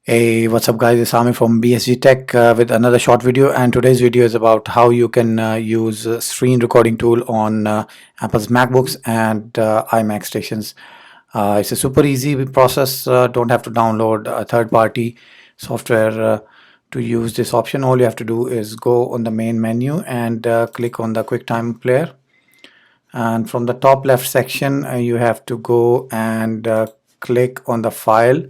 Hey, what's up guys? It's Ami from BSG Tech with another short video, and today's video is about how you can use a screen recording tool on Apple's MacBooks and iMac stations. It's a super easy process. Don't have to download a third-party software to use this option. All you have to do is go on the main menu and click on the QuickTime player. And from the top left section, you have to go and click on the file.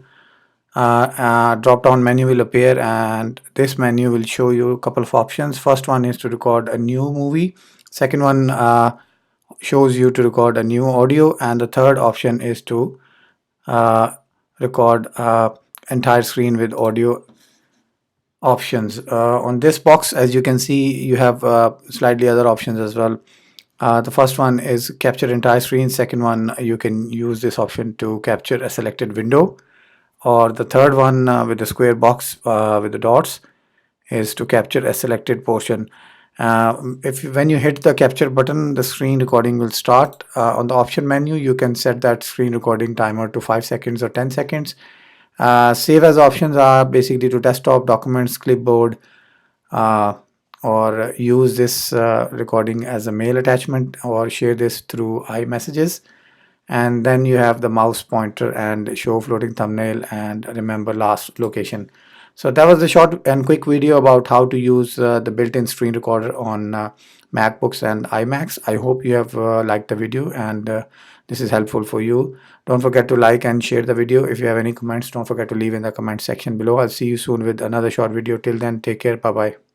Drop down menu will appear, and this menu will show you a couple of options. First one is to record a new movie. Second one shows you to record a new audio, and the third option is to record entire screen with audio options. On this box, as you can see, you have slightly other options as well. The first one is capture entire screen. Second one, you can use this option to capture a selected window. Or the third one with the square box with the dots is to capture a selected portion. If when you hit the capture button, the screen recording will start. On the option menu, you can set that screen recording timer to 5 seconds or 10 seconds. Save as options are basically to desktop, documents, clipboard, or use this recording as a mail attachment or share this through iMessages. And then you have the mouse pointer and show floating thumbnail and remember last location. So that was the short and quick video about how to use the built-in screen recorder on MacBooks and iMacs. I hope you have liked the video and this is helpful for you. Don't forget to like and share the video. If you have any comments, don't forget to leave in the comment section below. I'll see you soon with another short video. Till then, take care. Bye bye.